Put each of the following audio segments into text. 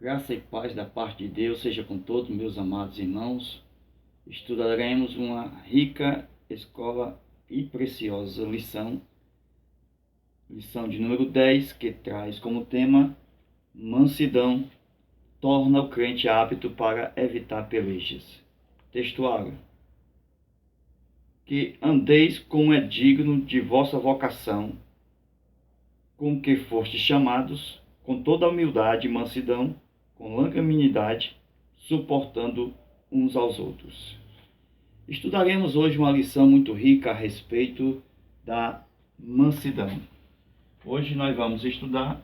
Graça e paz da parte de Deus seja com todos meus amados irmãos. Estudaremos uma rica, escola e preciosa lição de número 10, que traz como tema: mansidão torna o crente apto para evitar pelejas. Textuário: que andeis como é digno de vossa vocação, com que fostes chamados, com toda a humildade e mansidão, com longanimidade, suportando uns aos outros. Estudaremos hoje uma lição muito rica a respeito da mansidão. Hoje nós vamos estudar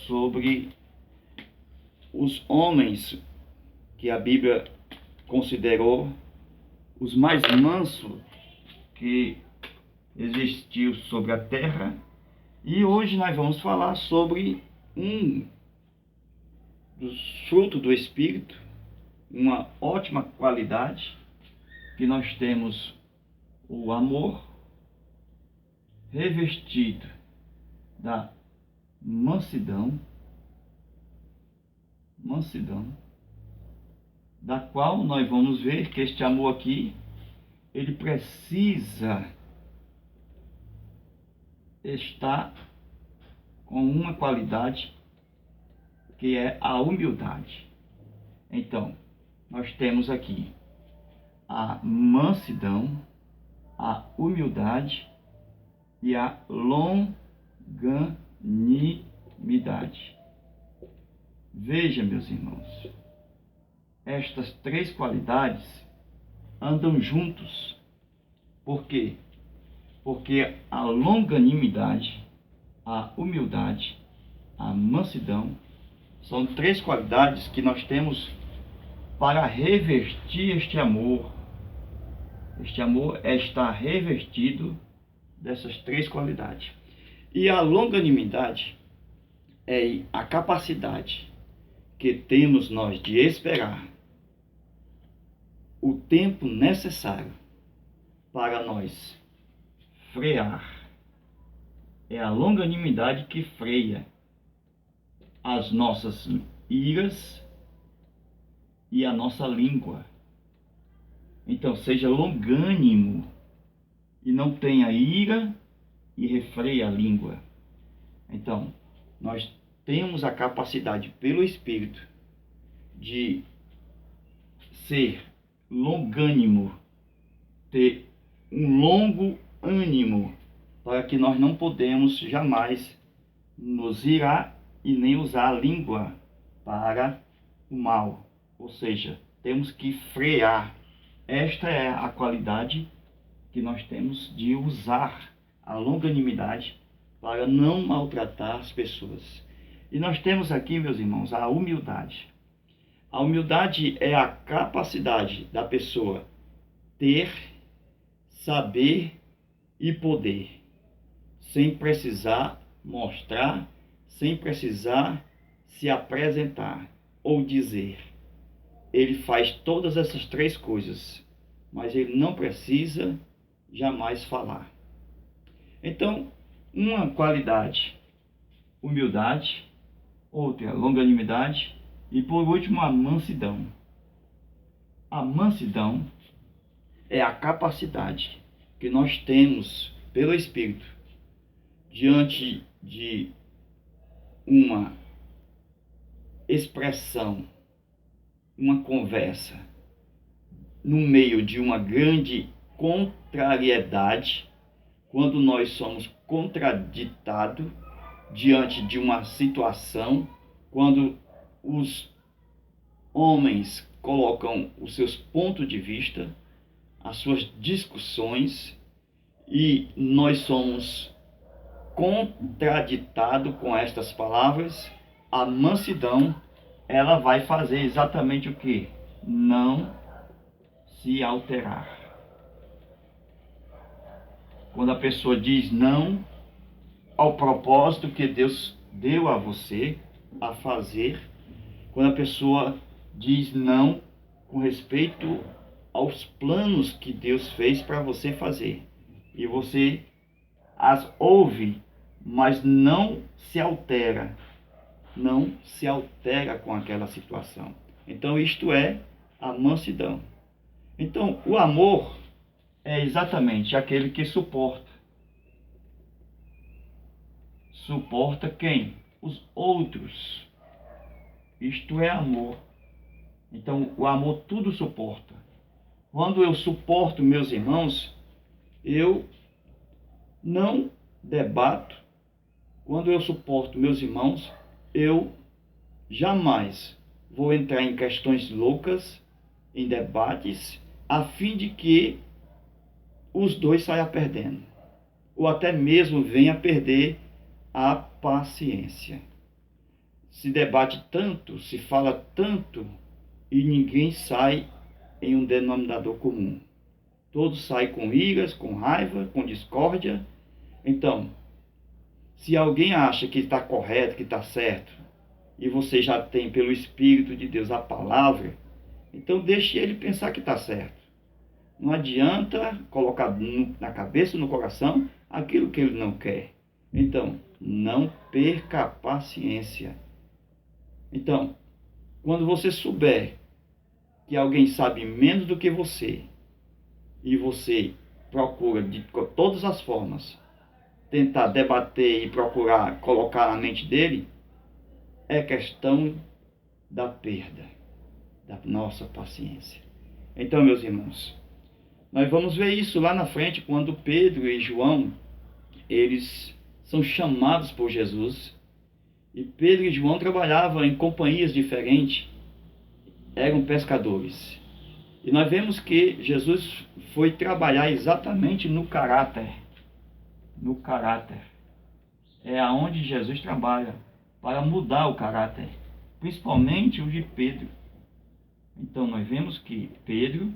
sobre os homens que a Bíblia considerou os mais mansos que existiu sobre a terra. E hoje nós vamos falar sobre um dos frutos do Espírito, uma ótima qualidade, que nós temos o amor revestido da mansidão, da qual nós vamos ver que este amor aqui, ele precisa estar com uma qualidade que é a humildade. Então, nós temos aqui a mansidão, a humildade e a longanimidade. Veja, meus irmãos, estas três qualidades andam juntos. Por quê? Porque a longanimidade, a humildade, a mansidão são três qualidades que nós temos para revestir este amor. Este amor está revestido dessas três qualidades. E a longanimidade é a capacidade que temos nós de esperar o tempo necessário para nós frear. É a longanimidade que freia as nossas iras e a nossa língua. Então, seja longânimo e não tenha ira e refreie a língua. Então, nós temos a capacidade pelo Espírito de ser longânimo, ter um longo ânimo, para que nós não podemos jamais nos irar e nem usar a língua para o mal. Ou seja, temos que frear. Esta é a qualidade que nós temos de usar a longanimidade para não maltratar as pessoas. E nós temos aqui, meus irmãos, a humildade. A humildade é a capacidade da pessoa ter, saber e poder, sem precisar mostrar, sem precisar se apresentar ou dizer. Ele faz todas essas três coisas, mas ele não precisa jamais falar. Então, uma qualidade, humildade, outra, longanimidade e, por último, a mansidão. A mansidão é a capacidade que nós temos pelo Espírito diante de uma expressão, uma conversa, no meio de uma grande contrariedade, quando nós somos contraditados diante de uma situação, quando os homens colocam os seus pontos de vista, as suas discussões, e nós somos contraditados com estas palavras, a mansidão, ela vai fazer exatamente o que? Não se alterar. Quando a pessoa diz não ao propósito que Deus deu a você a fazer, quando a pessoa diz não com respeito aos planos que Deus fez para você fazer, e você as ouve, mas não se altera, não se altera com aquela situação. Então, isto é a mansidão. Então, o amor é exatamente aquele que suporta. Suporta quem? Os outros. Isto é amor. Então, o amor tudo suporta. Quando eu suporto meus irmãos, eu não debato. Quando eu suporto meus irmãos, eu jamais vou entrar em questões loucas, em debates, a fim de que os dois saiam perdendo, ou até mesmo venha perder a paciência. Se debate tanto, se fala tanto, e ninguém sai em um denominador comum. Todos saem com iras, com raiva, com discórdia. Então, se alguém acha que está correto, que está certo, e você já tem pelo Espírito de Deus a palavra, então deixe ele pensar que está certo. Não adianta colocar na cabeça, no coração, aquilo que ele não quer. Então, não perca a paciência. Então, quando você souber que alguém sabe menos do que você, e você procura de todas as formas tentar debater e procurar colocar na mente dele, é questão da perda da nossa paciência. Então, meus irmãos, nós vamos ver isso lá na frente, quando Pedro e João, eles são chamados por Jesus. E Pedro e João trabalhavam em companhias diferentes, eram pescadores. E nós vemos que Jesus foi trabalhar exatamente no caráter. No caráter. É aonde Jesus trabalha para mudar o caráter, principalmente o de Pedro. Então nós vemos que Pedro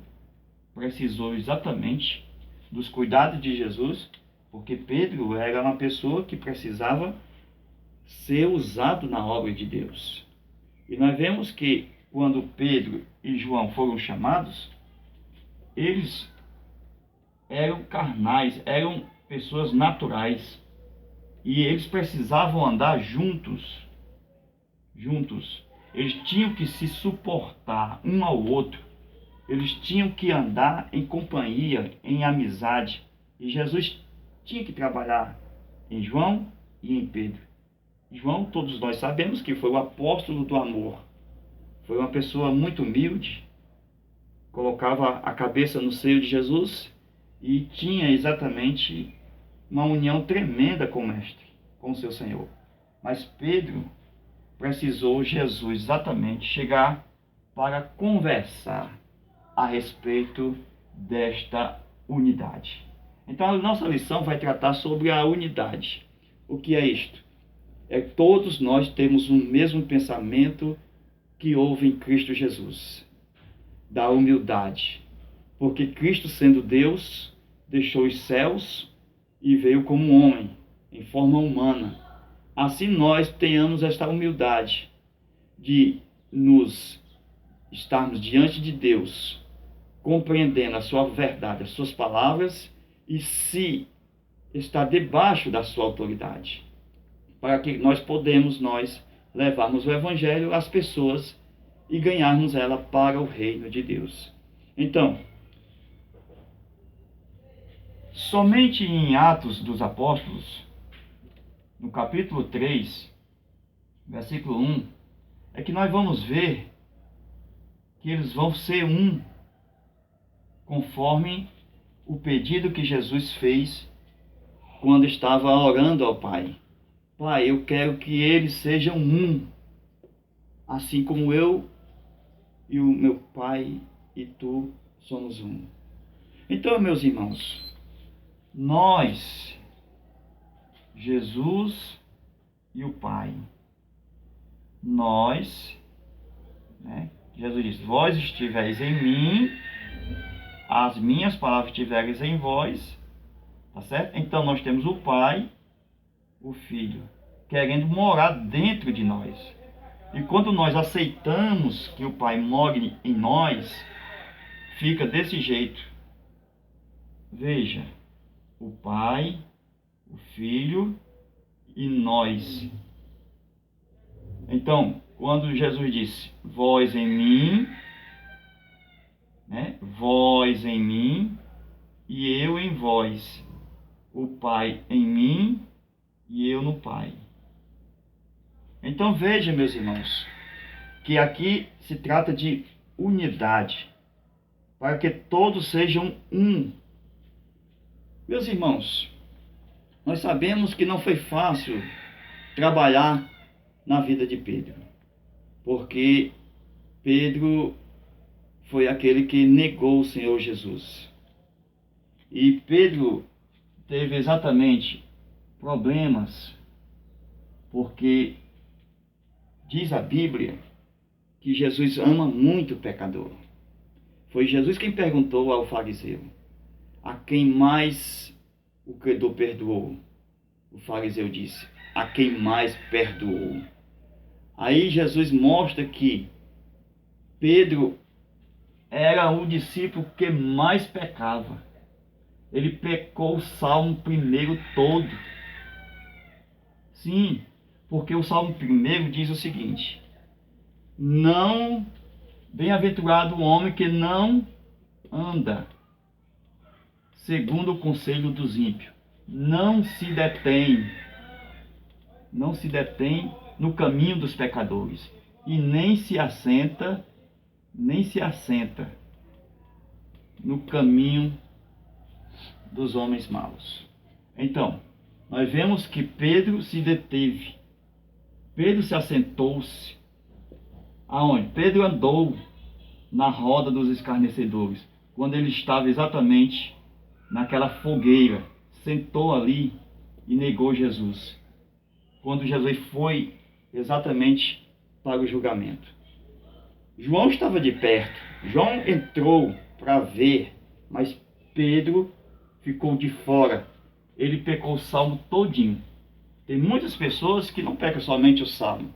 precisou exatamente dos cuidados de Jesus, porque Pedro era uma pessoa que precisava ser usado na obra de Deus. E nós vemos que quando Pedro e João foram chamados, eles eram carnais, eram pessoas naturais, e eles precisavam andar juntos. Eles tinham que se suportar um ao outro. Eles tinham que andar em companhia, em amizade. E Jesus tinha que trabalhar em João e em Pedro. João, todos nós sabemos que foi o apóstolo do amor. Foi uma pessoa muito humilde, colocava a cabeça no seio de Jesus e tinha exatamente uma união tremenda com o Mestre, com o seu Senhor. Mas Pedro precisou Jesus exatamente chegar para conversar a respeito desta unidade. Então a nossa lição vai tratar sobre a unidade. O que é isto? É que todos nós temos o mesmo pensamento que houve em Cristo Jesus, da humildade. Porque Cristo, sendo Deus, deixou os céus e veio como homem, em forma humana. Assim nós tenhamos esta humildade de nos estarmos diante de Deus, compreendendo a sua verdade, as suas palavras, e se estar debaixo da sua autoridade, para que nós levarmos o Evangelho às pessoas e ganharmos ela para o reino de Deus. Então, somente em Atos dos Apóstolos, no capítulo 3, versículo 1, é que nós vamos ver que eles vão ser um, conforme o pedido que Jesus fez quando estava orando ao Pai. Pai, eu quero que eles sejam um, assim como eu e o meu Pai e tu somos um. Então, meus irmãos, nós, Jesus e o Pai, nós, Jesus diz, vós estivereis em mim, as minhas palavras estivereis em vós, tá certo? Então nós temos o Pai, o Filho, querendo morar dentro de nós. E quando nós aceitamos que o Pai more em nós, fica desse jeito. Veja, o Pai, o Filho e nós. Então, quando Jesus disse, vós em mim, né? Vós em mim e eu em vós, o Pai em mim e eu no Pai. Então veja, meus irmãos, que aqui se trata de unidade, para que todos sejam um. Meus irmãos, nós sabemos que não foi fácil trabalhar na vida de Pedro, porque Pedro foi aquele que negou o Senhor Jesus. E Pedro teve exatamente problemas, porque diz a Bíblia que Jesus ama muito o pecador. Foi Jesus quem perguntou ao fariseu, a quem mais o credor perdoou? O fariseu disse, a quem mais perdoou. Aí Jesus mostra que Pedro era o discípulo que mais pecava. Ele pecou o Salmo primeiro todo. Sim, porque o Salmo primeiro diz o seguinte, não, bem-aventurado o homem que não anda segundo o conselho dos ímpios, não se detém no caminho dos pecadores, e nem se assenta no caminho dos homens maus. Então, nós vemos que Pedro se deteve, Pedro se assentou-se. Aonde? Pedro andou na roda dos escarnecedores, quando ele estava exatamente naquela fogueira, sentou ali e negou Jesus, quando Jesus foi exatamente para o julgamento. João estava de perto, João entrou para ver, mas Pedro ficou de fora. Ele pecou o salmo todinho. Tem muitas pessoas que não pecam somente o salmo,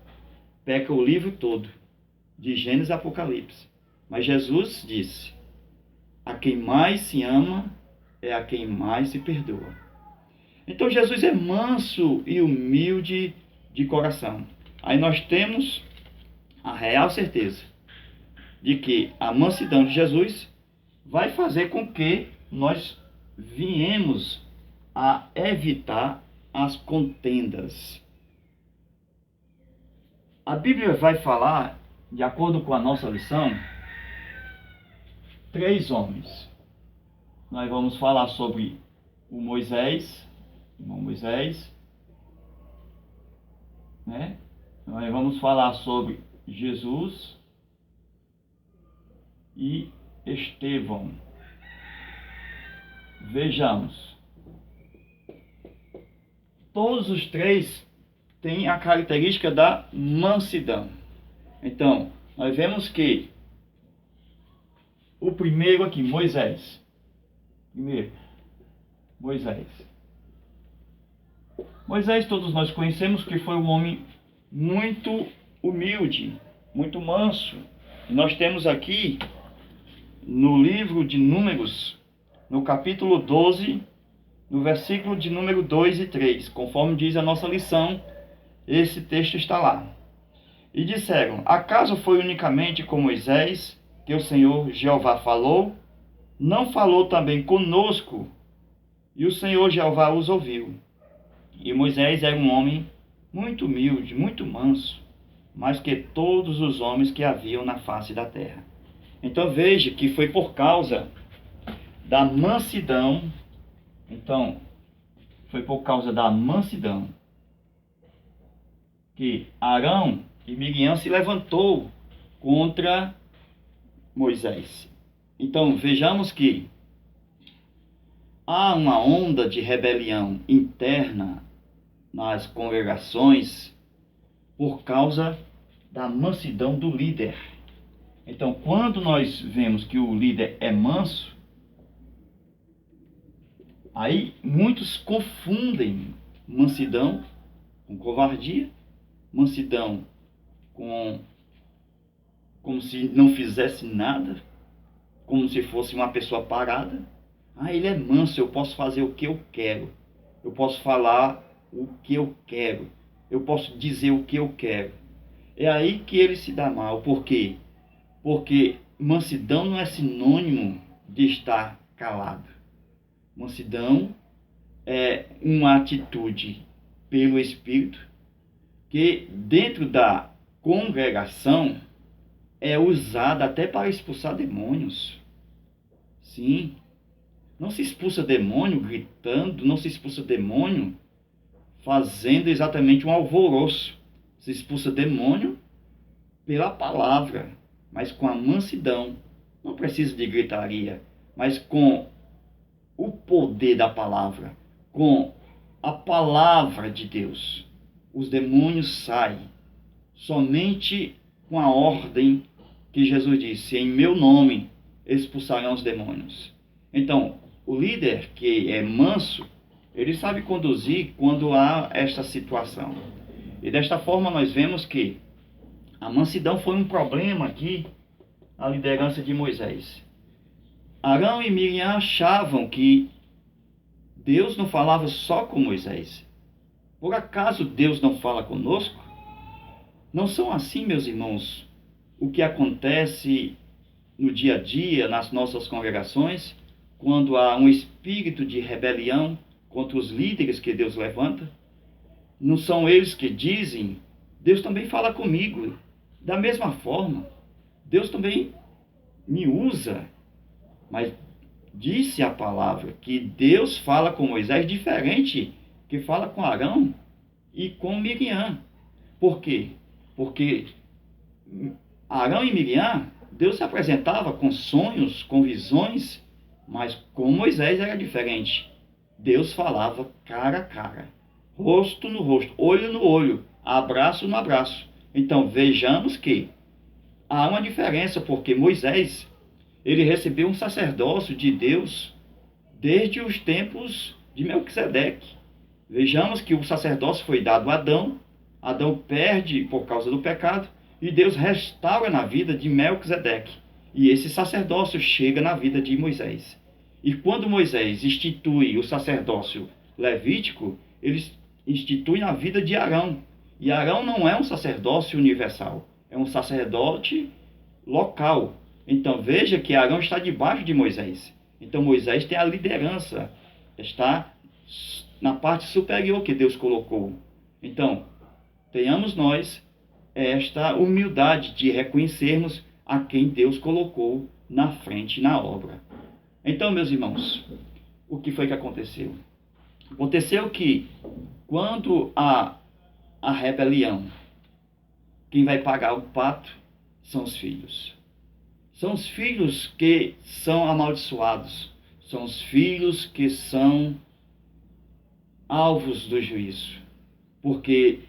pecam o livro todo, de Gênesis a Apocalipse. Mas Jesus disse, a quem mais se ama é a quem mais se perdoa. Então Jesus é manso e humilde de coração. Aí nós temos a real certeza de que a mansidão de Jesus vai fazer com que nós viemos a evitar as contendas. A Bíblia vai falar, de acordo com a nossa lição, 3 homens. Nós vamos falar sobre o Moisés, irmão Moisés, né? Nós vamos falar sobre Jesus e Estevão. Vejamos. Todos os 3 têm a característica da mansidão. Então, nós vemos que o primeiro aqui, Moisés. Moisés, todos nós conhecemos que foi um homem muito humilde, muito manso. E nós temos aqui, no livro de Números, no capítulo 12, no versículo de número 2 e 3, conforme diz a nossa lição, esse texto está lá. E disseram, acaso foi unicamente com Moisés que o Senhor Jeová falou? Não falou também conosco? E o Senhor Jeová os ouviu. E Moisés era um homem muito humilde, muito manso, mais que todos os homens que haviam na face da terra. Então veja que foi por causa da mansidão, que Arão e Miriam se levantou contra Moisés. Então vejamos que há uma onda de rebelião interna nas congregações por causa da mansidão do líder. Então, quando nós vemos que o líder é manso, aí muitos confundem mansidão com covardia, mansidão como se não fizesse nada, como se fosse uma pessoa parada. Ele é manso, eu posso fazer o que eu quero, eu posso falar o que eu quero, eu posso dizer o que eu quero. É aí que ele se dá mal. Por quê? Porque mansidão não é sinônimo de estar calado. Mansidão é uma atitude pelo Espírito que dentro da congregação é usada até para expulsar demônios. Sim, não se expulsa demônio gritando, não se expulsa demônio fazendo exatamente um alvoroço. Se expulsa demônio pela palavra, mas com a mansidão. Não precisa de gritaria, mas com o poder da palavra, com a palavra de Deus. Os demônios saem somente com a ordem que Jesus disse: em meu nome expulsarão os demônios. Então, o líder que é manso, ele sabe conduzir quando há esta situação. E desta forma nós vemos que a mansidão foi um problema aqui na liderança de Moisés. Arão e Miriam achavam que Deus não falava só com Moisés. Por acaso Deus não fala conosco? Não são assim, meus irmãos, o que acontece no dia a dia, nas nossas congregações, quando há um espírito de rebelião contra os líderes que Deus levanta? Não são eles que dizem: Deus também fala comigo. Da mesma forma, Deus também me usa. Mas disse a palavra que Deus fala com Moisés diferente que fala com Arão e com Miriam. Por quê? Porque Arão e Miriam, Deus se apresentava com sonhos, com visões, mas com Moisés era diferente. Deus falava cara a cara, rosto no rosto, olho no olho, abraço no abraço. Então vejamos que há uma diferença, porque Moisés, ele recebeu um sacerdócio de Deus desde os tempos de Melquisedeque. Vejamos que o sacerdócio foi dado a Adão, Adão perde por causa do pecado, e Deus restaura na vida de Melquisedeque. E esse sacerdócio chega na vida de Moisés. E quando Moisés institui o sacerdócio levítico, ele institui na vida de Arão. E Arão não é um sacerdócio universal, é um sacerdote local. Então veja que Arão está debaixo de Moisés. Então Moisés tem a liderança, está na parte superior que Deus colocou. Então, tenhamos nós esta humildade de reconhecermos a quem Deus colocou na frente na obra. Então, meus irmãos, o que foi que aconteceu? Aconteceu que, quando há a rebelião, quem vai pagar o pato são os filhos. São os filhos que são amaldiçoados. São os filhos que são alvos do juízo. Porque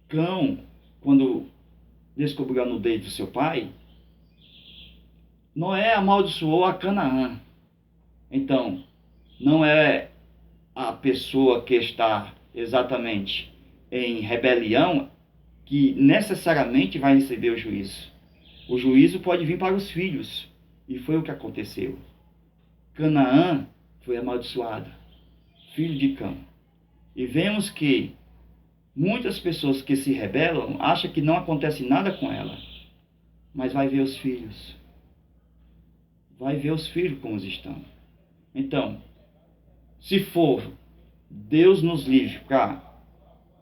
Cão, quando descobriu a nudez do seu pai, Noé amaldiçoou a Canaã. Então, não é a pessoa que está exatamente em rebelião que necessariamente vai receber o juízo. O juízo pode vir para os filhos. E foi o que aconteceu. Canaã foi amaldiçoada, filho de Cão. E vemos que muitas pessoas que se rebelam acham que não acontece nada com ela. Mas vai ver os filhos. Vai ver os filhos como estão. Então, se for Deus nos livre para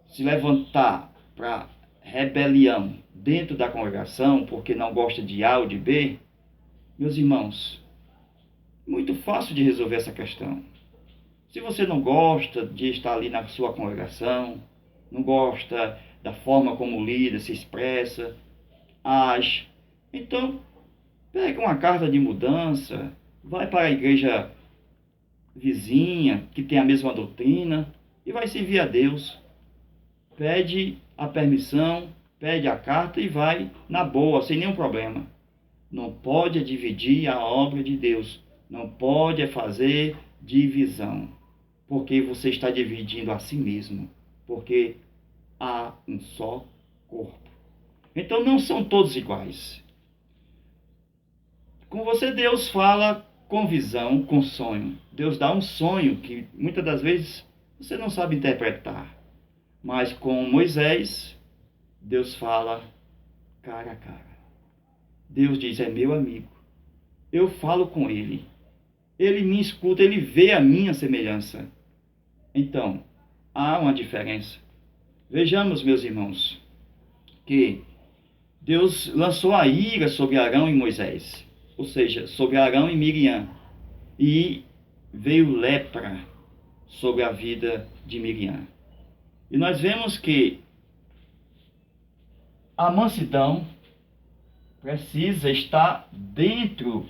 se levantar para rebelião dentro da congregação, porque não gosta de A ou de B, meus irmãos, muito fácil de resolver essa questão. Se você não gosta de estar ali na sua congregação, não gosta da forma como o líder se expressa, age, então pega uma carta de mudança, vai para a igreja vizinha, que tem a mesma doutrina, e vai servir a Deus. Pede a permissão, pede a carta e vai na boa, sem nenhum problema. Não pode dividir a obra de Deus. Não pode fazer divisão. Porque você está dividindo a si mesmo. Porque há um só corpo. Então não são todos iguais. Com você Deus fala com visão, com sonho. Deus dá um sonho que muitas das vezes você não sabe interpretar. Mas com Moisés, Deus fala cara a cara. Deus diz, é meu amigo. Eu falo com ele. Ele me escuta, ele vê a minha semelhança. Então, há uma diferença. Vejamos, meus irmãos, que Deus lançou a ira sobre Arão e Moisés, ou seja, sobre Arão e Miriam, e veio lepra sobre a vida de Miriam. E nós vemos que a mansidão precisa estar dentro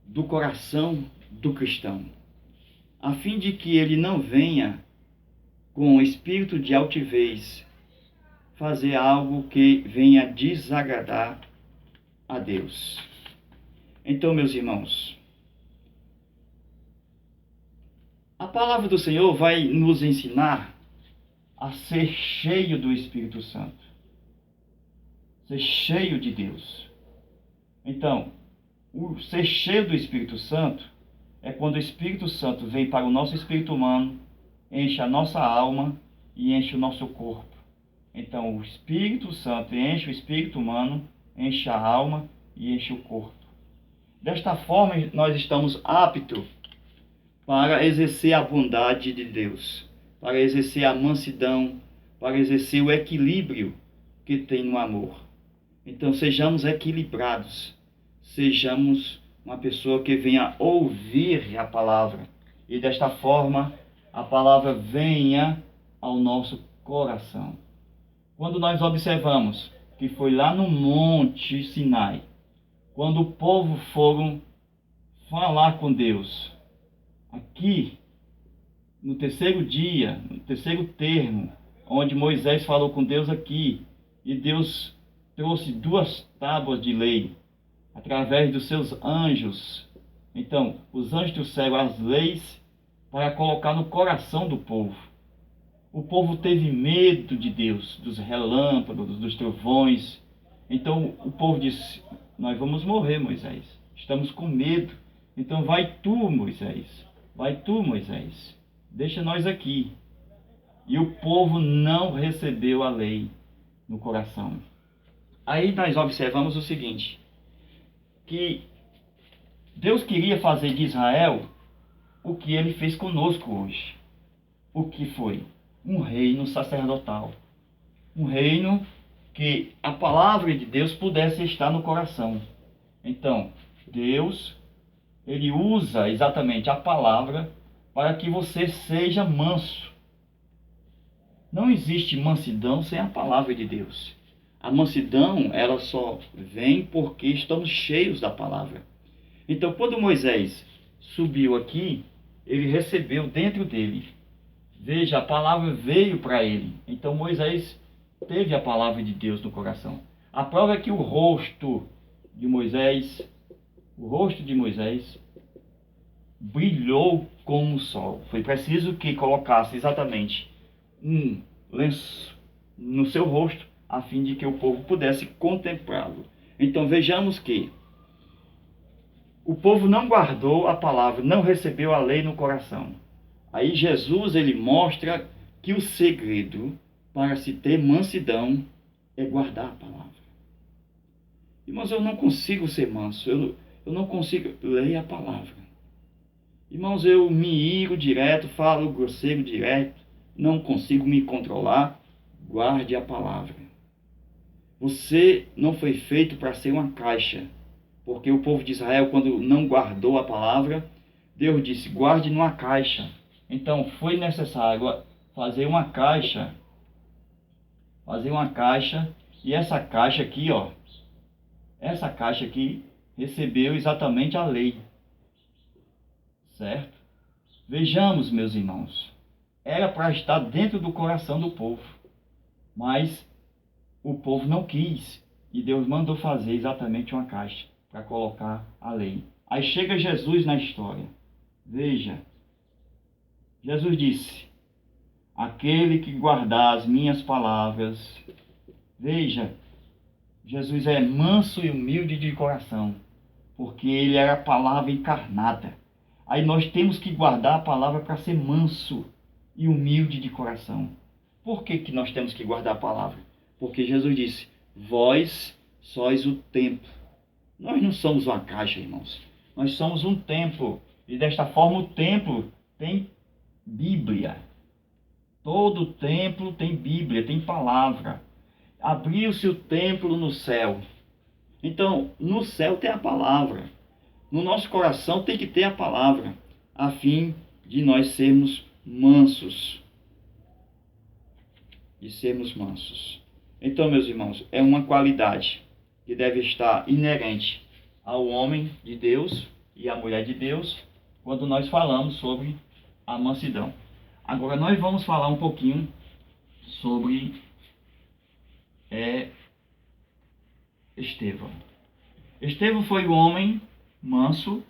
do coração do cristão, a fim de que ele não venha com espírito de altivez fazer algo que venha desagradar a Deus. Então, meus irmãos, a palavra do Senhor vai nos ensinar a ser cheio do Espírito Santo, ser cheio de Deus. Então, o ser cheio do Espírito Santo é quando o Espírito Santo vem para o nosso espírito humano, enche a nossa alma e enche o nosso corpo. Então, o Espírito Santo enche o espírito humano, enche a alma e enche o corpo. Desta forma, nós estamos aptos para exercer a bondade de Deus, para exercer a mansidão, para exercer o equilíbrio que tem no amor. Então, sejamos equilibrados, sejamos uma pessoa que venha ouvir a palavra, e desta forma a palavra venha ao nosso coração. Quando nós observamos que foi lá no Monte Sinai, quando o povo foram falar com Deus, aqui no terceiro dia, no terceiro termo, onde Moisés falou com Deus aqui, e Deus trouxe 2 tábuas de lei, através dos seus anjos. Então, os anjos trouxeram as leis para colocar no coração do povo. O povo teve medo de Deus, dos relâmpagos, dos trovões. Então, o povo disse, nós vamos morrer, Moisés. Estamos com medo. Então, vai tu, Moisés. Vai tu, Moisés. Deixa nós aqui. E o povo não recebeu a lei no coração. Aí nós observamos o seguinte, que Deus queria fazer de Israel o que ele fez conosco hoje. O que foi? Um reino sacerdotal. Um reino que a palavra de Deus pudesse estar no coração. Então, Deus, ele usa exatamente a palavra para que você seja manso. Não existe mansidão sem a palavra de Deus. A mansidão, ela só vem porque estamos cheios da palavra. Então, quando Moisés subiu aqui, ele recebeu dentro dele. Veja, a palavra veio para ele. Então, Moisés teve a palavra de Deus no coração. A prova é que o rosto de Moisés brilhou como o sol. Foi preciso que colocasse exatamente um lenço no seu rosto, a fim de que o povo pudesse contemplá-lo. Então vejamos que o povo não guardou a palavra, não recebeu a lei no coração. Aí Jesus, ele mostra que o segredo para se ter mansidão é guardar a palavra. Irmãos, eu não consigo ser manso, eu não consigo ler a palavra. Irmãos, eu me iro direto, falo grosseiro direto, não consigo me controlar. Guarde a palavra. Você não foi feito para ser uma caixa, porque o povo de Israel, quando não guardou a palavra, Deus disse, guarde numa caixa. Então, foi necessário fazer uma caixa, e essa caixa aqui, ó, essa caixa aqui recebeu exatamente a lei, certo? Vejamos, meus irmãos, era para estar dentro do coração do povo, mas o povo não quis, e Deus mandou fazer exatamente uma caixa para colocar a lei. Aí chega Jesus na história. Veja, Jesus disse, aquele que guardar as minhas palavras. Veja, Jesus é manso e humilde de coração, porque ele era a palavra encarnada. Aí nós temos que guardar a palavra para ser manso e humilde de coração. Por que nós temos que guardar a palavra? Porque Jesus disse: vós sois o templo. Nós não somos uma caixa, irmãos. Nós somos um templo. E desta forma o templo tem Bíblia. Todo templo tem Bíblia, tem palavra. Abriu-se o templo no céu. Então, no céu tem a palavra. No nosso coração tem que ter a palavra, a fim de nós sermos mansos. De sermos mansos. Então, meus irmãos, é uma qualidade que deve estar inerente ao homem de Deus e à mulher de Deus quando nós falamos sobre a mansidão. Agora, nós vamos falar um pouquinho sobre Estevão. Estevão foi o homem manso.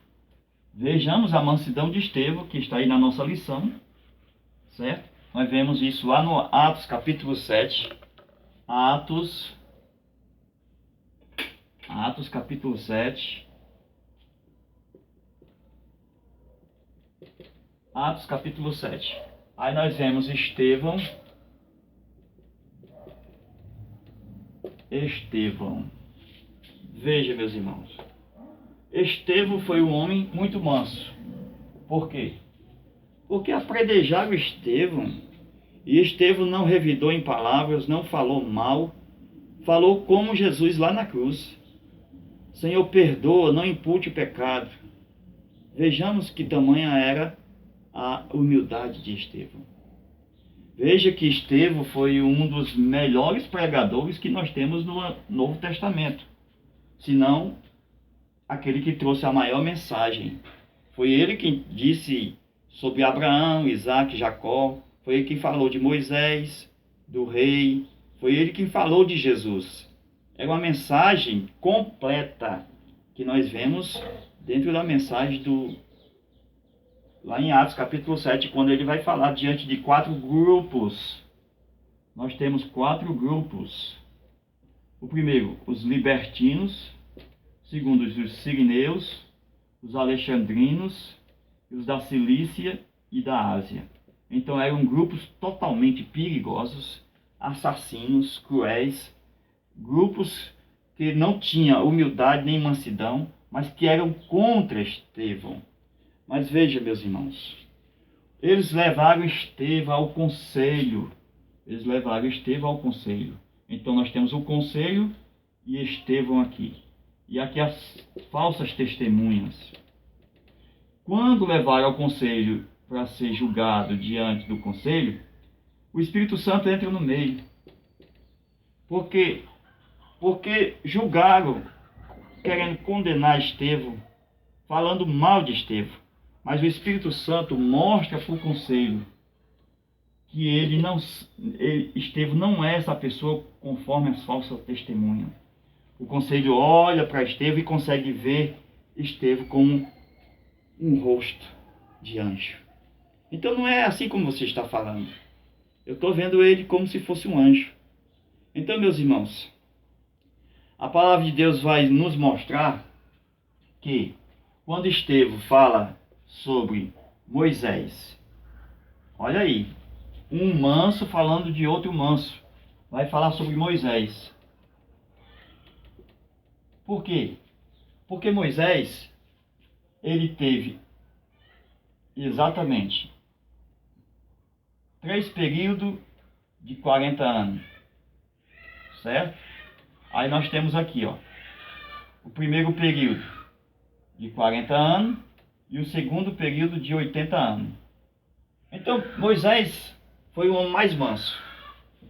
Vejamos a mansidão de Estevão, que está aí na nossa lição, certo? Nós vemos isso lá no Atos capítulo 7. Atos capítulo 7. Atos capítulo 7. Aí nós vemos Estevão. Veja, meus irmãos. Estevão foi um homem muito manso. Por quê? Porque apredejaram Estevão. E Estevão não revidou em palavras, não falou mal. Falou como Jesus lá na cruz. Senhor, perdoa, não impute o pecado. Vejamos que tamanha era a humildade de Estevão. Veja que Estevão foi um dos melhores pregadores que nós temos no Novo Testamento. Se não, aquele que trouxe a maior mensagem. Foi ele que disse sobre Abraão, Isaac, Jacó. Foi ele que falou de Moisés, do rei. Foi ele que falou de Jesus. É uma mensagem completa que nós vemos dentro da mensagem lá em Atos capítulo 7, quando ele vai falar diante de 4 grupos. Nós temos 4 grupos. O primeiro, os libertinos. O segundo, os sirineus, os alexandrinos, os da Cilícia e da Ásia. Então eram grupos totalmente perigosos, assassinos, cruéis, grupos que não tinham humildade nem mansidão, mas que eram contra Estevão. Mas veja, meus irmãos, eles levaram Estevão ao conselho. Então nós temos o conselho e Estevão aqui. E aqui as falsas testemunhas. Quando levaram ao conselho para ser julgado diante do conselho, o Espírito Santo entra no meio. Porque julgaram, querendo condenar Estevão, falando mal de Estevão. Mas o Espírito Santo mostra para o conselho que Estevão não é essa pessoa conforme as falsas testemunhas. O conselho olha para Estevão e consegue ver Estevão como um rosto de anjo. Então não é assim como você está falando. Eu estou vendo ele como se fosse um anjo. Então, meus irmãos, a palavra de Deus vai nos mostrar que quando Estevão fala sobre Moisés, olha aí, um manso falando de outro manso, vai falar sobre Moisés. Por quê? Porque Moisés, ele teve exatamente 3 períodos de 40 anos, certo? Aí nós temos aqui, o primeiro período de 40 anos e o segundo período de 80 anos. Então, Moisés foi o homem mais manso.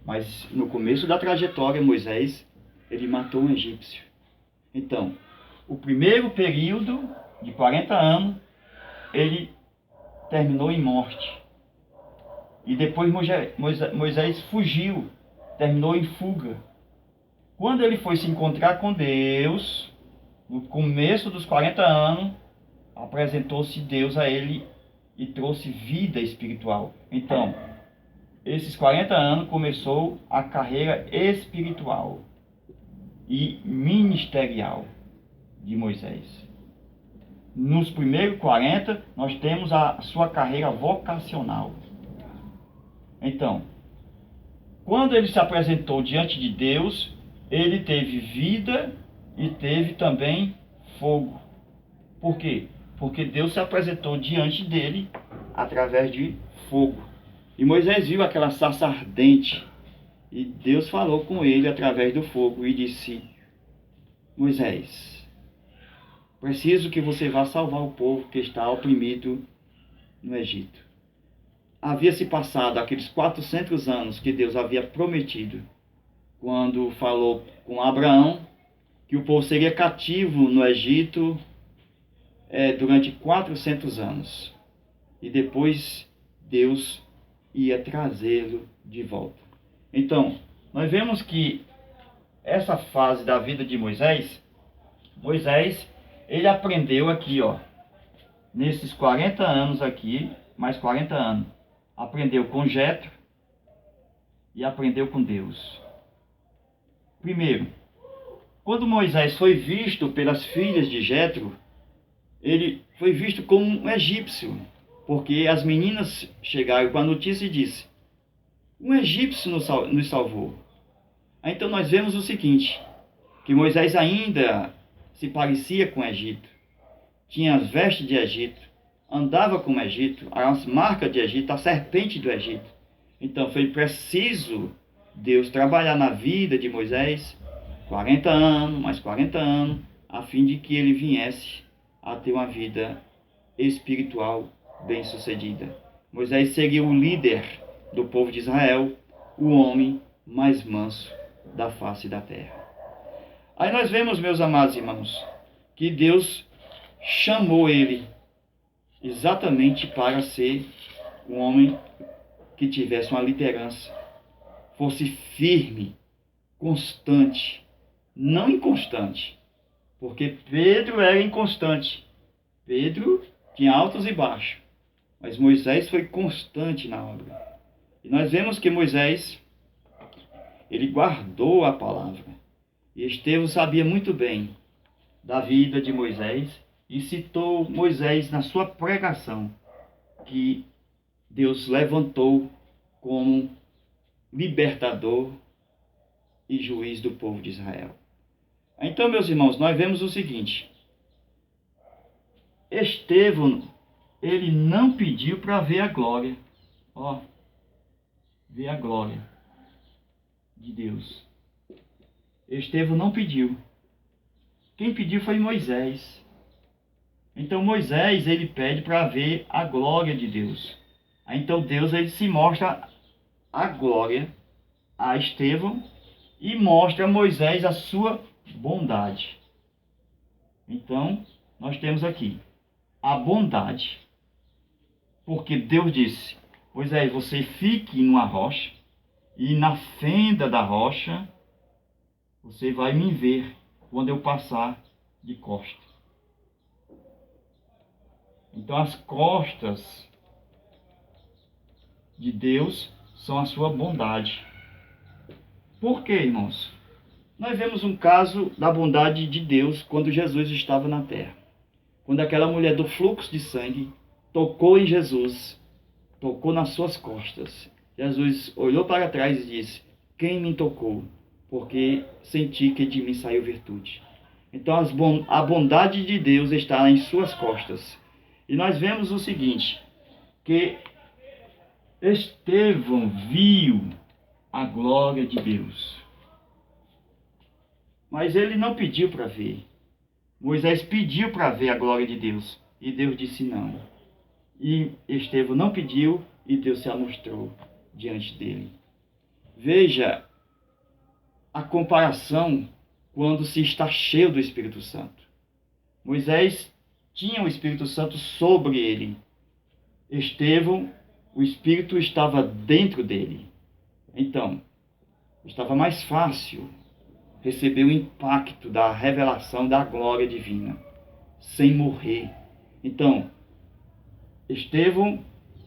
Mas no começo da trajetória, Moisés, ele matou um egípcio. Então, o primeiro período de 40 anos, ele terminou em morte. E depois Moisés fugiu, terminou em fuga. Quando ele foi se encontrar com Deus, no começo dos 40 anos, apresentou-se Deus a ele e trouxe vida espiritual. Então, esses 40 anos começou a carreira espiritual e ministerial de Moisés. Nos primeiros 40, nós temos a sua carreira vocacional. Então, quando ele se apresentou diante de Deus, ele teve vida e teve também fogo. Por quê? Porque Deus se apresentou diante dele através de fogo. E Moisés viu aquela sarça ardente. E Deus falou com ele através do fogo e disse: Moisés, preciso que você vá salvar o povo que está oprimido no Egito. Havia se passado aqueles 400 anos que Deus havia prometido, quando falou com Abraão que o povo seria cativo no Egito durante 400 anos. E depois Deus ia trazê-lo de volta. Então, nós vemos que essa fase da vida de Moisés, ele aprendeu aqui, nesses 40 anos aqui, mais 40 anos, aprendeu com Jetro e aprendeu com Deus. Primeiro, quando Moisés foi visto pelas filhas de Jetro, ele foi visto como um egípcio, porque as meninas chegaram com a notícia e disseram: um egípcio nos salvou. Então nós vemos o seguinte, que Moisés ainda se parecia com o Egito, tinha as vestes de Egito, andava com o Egito, as marcas de Egito, a serpente do Egito. Então foi preciso Deus trabalhar na vida de Moisés 40 anos, mais 40 anos, a fim de que ele viesse a ter uma vida espiritual bem-sucedida. Moisés seria o líder do povo de Israel, o homem mais manso da face da terra. Aí nós vemos, meus amados irmãos, que Deus chamou ele exatamente para ser um homem que tivesse uma liderança, fosse firme, constante, não inconstante, porque Pedro era inconstante. Pedro tinha altos e baixos, mas Moisés foi constante na obra. E nós vemos que Moisés, ele guardou a palavra. E Estevão sabia muito bem da vida de Moisés e citou Moisés na sua pregação, que Deus levantou como libertador e juiz do povo de Israel. Então, meus irmãos, nós vemos o seguinte: Estevão, ele não pediu para ver a glória. Ver a glória de Deus. Estevão não pediu. Quem pediu foi Moisés. Então Moisés, ele pede para ver a glória de Deus. Então Deus, ele se mostra a glória a Estevão e mostra a Moisés a sua bondade. Então, nós temos aqui a bondade, porque Deus disse: Moisés, você fique numa rocha, e na fenda da rocha você vai me ver quando eu passar de costa. Então as costas de Deus são a sua bondade. Por quê, irmãos? Nós vemos um caso da bondade de Deus quando Jesus estava na terra. Quando aquela mulher do fluxo de sangue tocou em Jesus, tocou nas suas costas. Jesus olhou para trás e disse: quem me tocou? Porque senti que de mim saiu virtude. Então a bondade de Deus está em suas costas. E nós vemos o seguinte, que Estevão viu a glória de Deus. Mas ele não pediu para ver. Moisés pediu para ver a glória de Deus. E Deus disse não. E Estevão não pediu e Deus se mostrou diante dele. Veja a comparação quando se está cheio do Espírito Santo. Moisés tinha o Espírito Santo sobre ele. Estevão, o Espírito estava dentro dele. Então, estava mais fácil receber o impacto da revelação da glória divina, sem morrer. Então, Estevão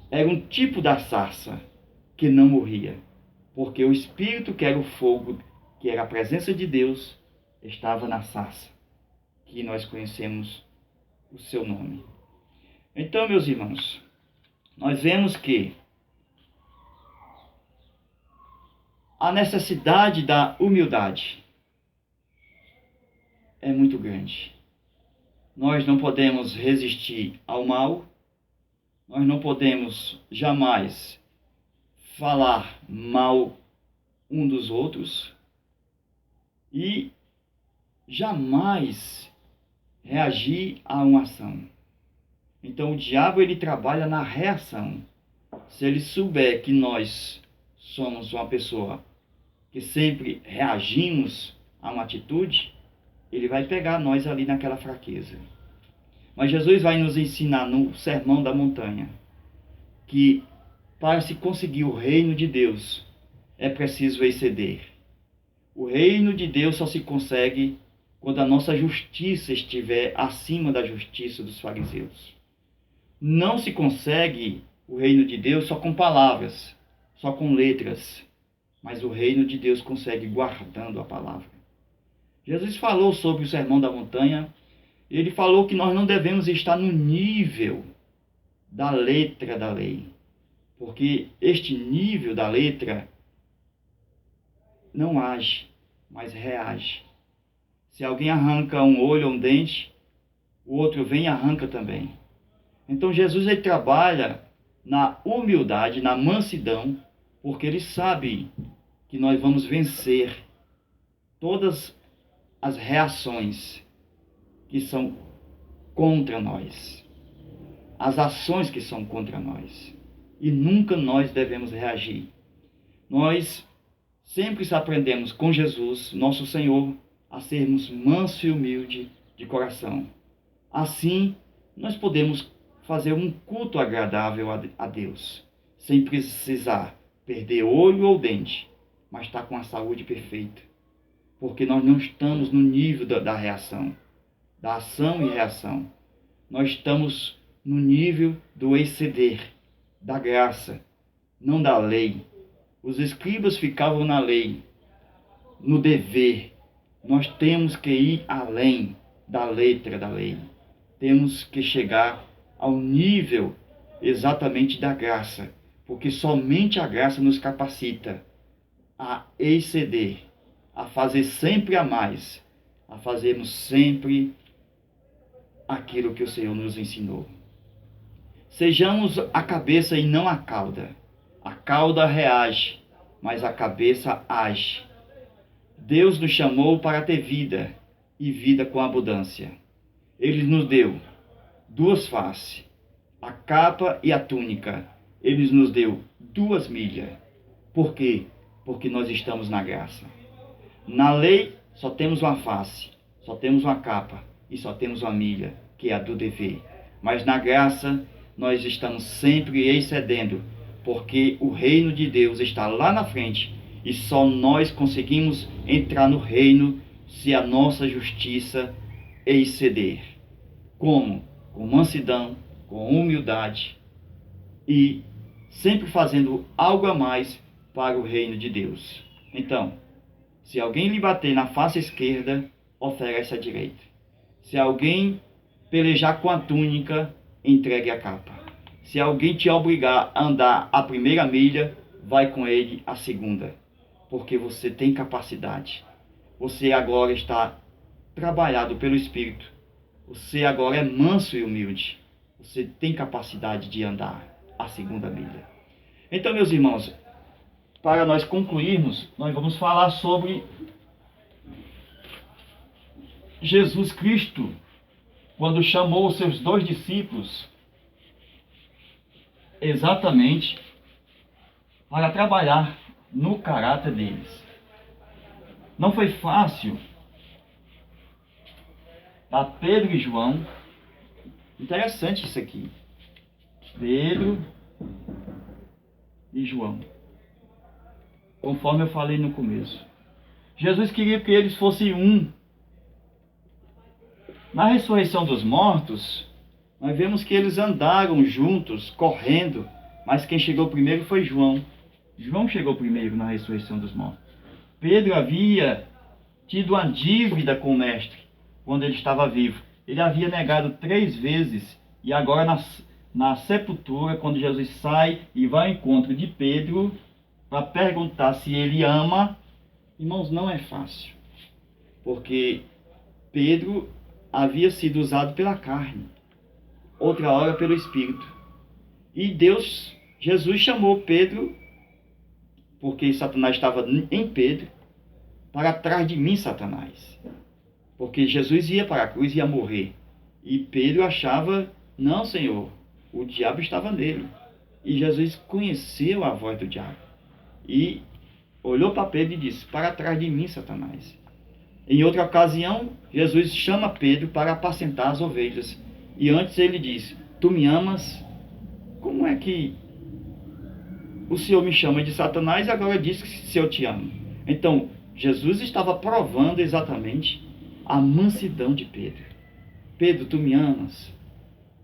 era um tipo da sarça que não morria, porque o Espírito, que era o fogo, que era a presença de Deus, estava na sarça, que nós conhecemos o seu nome. Então, meus irmãos, nós vemos que a necessidade da humildade é muito grande. Nós não podemos resistir ao mal, nós não podemos jamais falar mal um dos outros e jamais reagir a uma ação. Então o diabo ele trabalha na reação. Se ele souber que nós somos uma pessoa que sempre reagimos a uma atitude, ele vai pegar nós ali naquela fraqueza. Mas Jesus vai nos ensinar no Sermão da Montanha que para se conseguir o reino de Deus é preciso exceder. O reino de Deus só se consegue quando a nossa justiça estiver acima da justiça dos fariseus. Não se consegue o reino de Deus só com palavras, só com letras, mas o reino de Deus consegue guardando a palavra. Jesus falou sobre o Sermão da Montanha, ele falou que nós não devemos estar no nível da letra da lei, porque este nível da letra não age, mas reage. Se alguém arranca um olho ou um dente, o outro vem e arranca também. Então Jesus ele trabalha na humildade, na mansidão, porque ele sabe que nós vamos vencer todas as reações que são contra nós, as ações que são contra nós. E nunca nós devemos reagir. Nós sempre aprendemos com Jesus, nosso Senhor, a sermos manso e humilde de coração. Assim, nós podemos fazer um culto agradável a Deus, sem precisar perder olho ou dente, mas estar com a saúde perfeita. Porque nós não estamos no nível da reação, da ação e reação. Nós estamos no nível do exceder, da graça, não da lei. Os escribas ficavam na lei, no dever. Nós temos que ir além da letra da lei. Temos que chegar ao nível exatamente da graça, porque somente a graça nos capacita a exceder, a fazer sempre a mais, a fazermos sempre aquilo que o Senhor nos ensinou. Sejamos a cabeça e não a cauda. A cauda reage, mas a cabeça age. Deus nos chamou para ter vida, e vida com abundância. Ele nos deu duas faces, a capa e a túnica. Ele nos deu 2 milhas. Por quê? Porque nós estamos na graça. Na lei só temos uma face, só temos uma capa e só temos uma milha, que é a do dever. Mas na graça nós estamos sempre excedendo, porque o reino de Deus está lá na frente e só nós conseguimos entrar no reino se a nossa justiça exceder. Como? Com mansidão, com humildade e sempre fazendo algo a mais para o reino de Deus. Então, se alguém lhe bater na face esquerda, oferece a direita. Se alguém pelejar com a túnica, entregue a capa. Se alguém te obrigar a andar a primeira milha, vai com ele a segunda. Porque você tem capacidade. Você agora está trabalhado pelo Espírito. Você agora é manso e humilde. Você tem capacidade de andar a segunda milha. Então, meus irmãos, para nós concluirmos, nós vamos falar sobre Jesus Cristo, quando chamou os seus 2 discípulos, exatamente para trabalhar no caráter deles. Não foi fácil para Pedro e João. Interessante isso aqui. Pedro e João. Conforme eu falei no começo. Jesus queria que eles fossem um. Na ressurreição dos mortos, nós vemos que eles andaram juntos, correndo, mas quem chegou primeiro foi João. João chegou primeiro na ressurreição dos mortos. Pedro havia tido uma dívida com o mestre quando ele estava vivo. Ele havia negado 3 vezes e agora na sepultura, quando Jesus sai e vai ao encontro de Pedro para perguntar se ele ama, irmãos, não é fácil. Porque Pedro havia sido usado pela carne, outra hora pelo Espírito. E Jesus chamou Pedro, porque Satanás estava em Pedro, para trás de mim, Satanás. Porque Jesus ia para a cruz e ia morrer. E Pedro achava, não, Senhor, o diabo estava nele. E Jesus conheceu a voz do diabo. E olhou para Pedro e disse, para trás de mim, Satanás. Em outra ocasião, Jesus chama Pedro para apacentar as ovelhas. E antes ele diz, tu me amas? Como é que o Senhor me chama de Satanás e agora diz que se eu te amo? Então, Jesus estava provando exatamente a mansidão de Pedro. Pedro, tu me amas?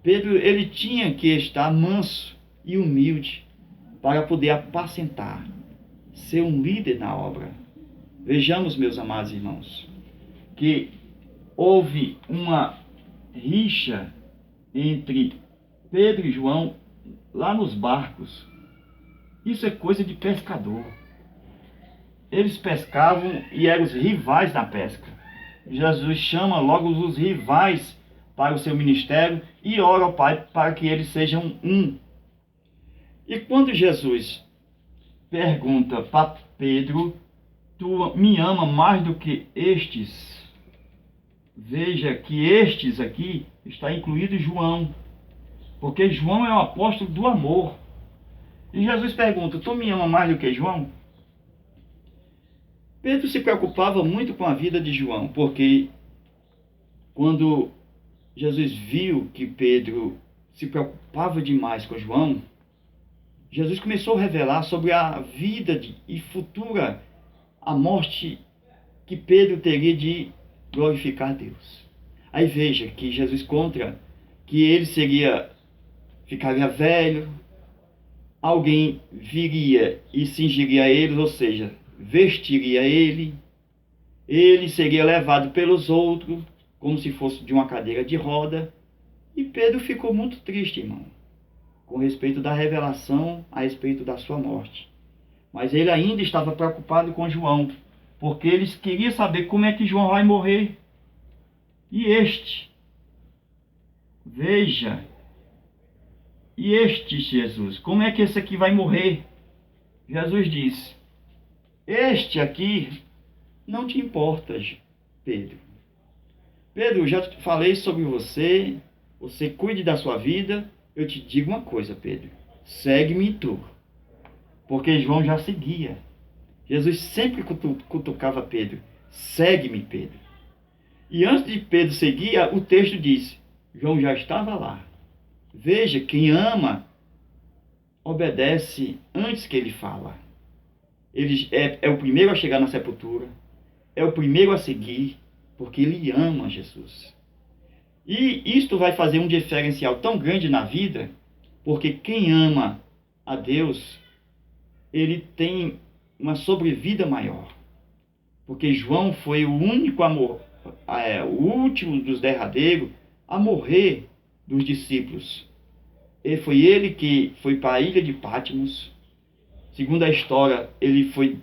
Pedro, ele tinha que estar manso e humilde para poder apacentar, ser um líder na obra. Vejamos, meus amados irmãos, que houve uma rixa entre Pedro e João lá nos barcos. Isso é coisa de pescador. Eles pescavam e eram os rivais na pesca. Jesus chama logo os rivais para o seu ministério e ora ao Pai para que eles sejam um. E quando Jesus pergunta para Pedro, tu me ama mais do que estes? Veja que estes aqui está incluído João, porque João é o apóstolo do amor. E Jesus pergunta, tu me ama mais do que João? Pedro se preocupava muito com a vida de João, porque quando Jesus viu que Pedro se preocupava demais com João, Jesus começou a revelar sobre a vida e futura, a morte que Pedro teria de glorificar Deus. Aí veja que Jesus conta que ele ficaria velho, alguém viria e cingiria ele, ou seja, vestiria ele seria levado pelos outros, como se fosse de uma cadeira de roda, e Pedro ficou muito triste, irmão, com respeito da revelação a respeito da sua morte. Mas ele ainda estava preocupado com João, porque eles queriam saber como é que João vai morrer. E veja, Jesus, como é que esse aqui vai morrer? Jesus disse, este aqui não te importa, Pedro. Pedro, já falei sobre você, você cuide da sua vida. Eu te digo uma coisa, Pedro, segue-me tu. Porque João já seguia. Jesus sempre cutucava Pedro, segue-me, Pedro. E antes de Pedro seguir, o texto diz, João já estava lá. Veja, quem ama, obedece antes que ele fala. Ele é o primeiro a chegar na sepultura, é o primeiro a seguir, porque ele ama Jesus. E isto vai fazer um diferencial tão grande na vida, porque quem ama a Deus, ele tem uma sobrevida maior. Porque João foi o único o último dos derradeiros a morrer dos discípulos. E foi ele que foi para a ilha de Patmos. Segundo a história, ele foi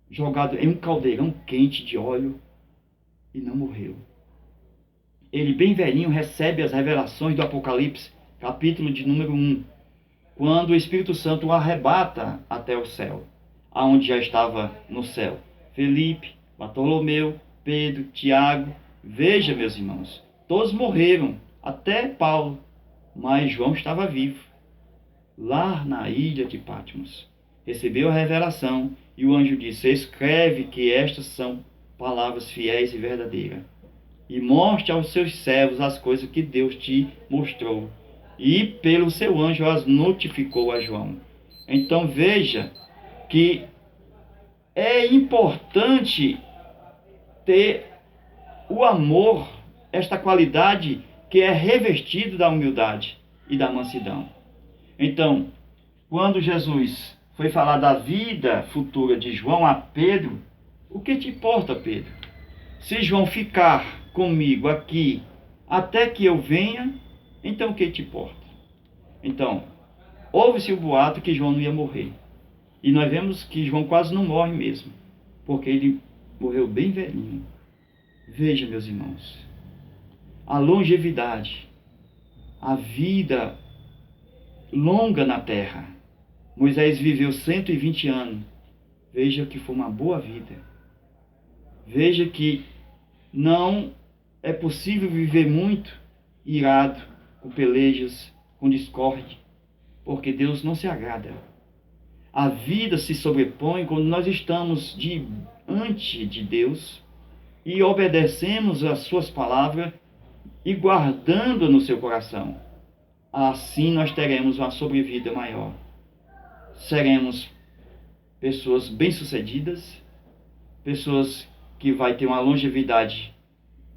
jogado em um caldeirão quente de óleo e não morreu. Ele, bem velhinho, recebe as revelações do Apocalipse, capítulo de número 1, quando o Espírito Santo o arrebata até o céu, aonde já estava no céu Felipe, Bartolomeu, Pedro, Tiago. Veja, meus irmãos, todos morreram, até Paulo, mas João estava vivo, lá na ilha de Patmos. Recebeu a revelação e o anjo disse, escreve que estas são palavras fiéis e verdadeiras, e mostre aos seus servos as coisas que Deus te mostrou. E pelo seu anjo as notificou a João. Então veja que é importante ter o amor, esta qualidade que é revestido da humildade e da mansidão. Então, quando Jesus foi falar da vida futura de João a Pedro, o que te importa, Pedro? Se João ficar comigo aqui até que eu venha, então o que te importa? Então, houve-se o boato que João não ia morrer. E nós vemos que João quase não morre mesmo, porque ele morreu bem velhinho. Veja, meus irmãos, a longevidade, a vida longa na terra. Moisés viveu 120 anos. Veja que foi uma boa vida. Veja que não é possível viver muito irado, com pelejas, com discórdia, porque Deus não se agrada. A vida se sobrepõe quando nós estamos diante de Deus e obedecemos às suas palavras e guardando no seu coração. Assim nós teremos uma sobrevida maior. Seremos pessoas bem-sucedidas, pessoas que vai ter uma longevidade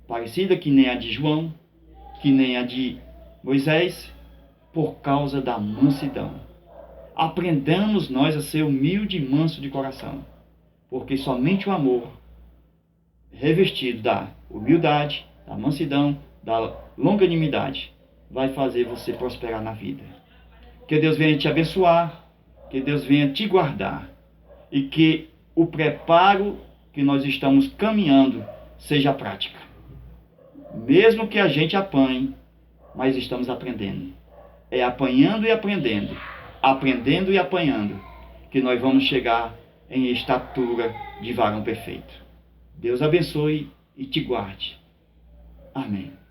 parecida que nem a de João, que nem a de Moisés, por causa da mansidão. Aprendamos nós a ser humilde e manso de coração, porque somente o amor, revestido da humildade, da mansidão, da longanimidade, vai fazer você prosperar na vida. Que Deus venha te abençoar, que Deus venha te guardar, e que o preparo que nós estamos caminhando seja prática. Mesmo que a gente apanhe, mas estamos aprendendo. É apanhando e aprendendo, aprendendo e apanhando, que nós vamos chegar em estatura de varão perfeito. Deus abençoe e te guarde. Amém.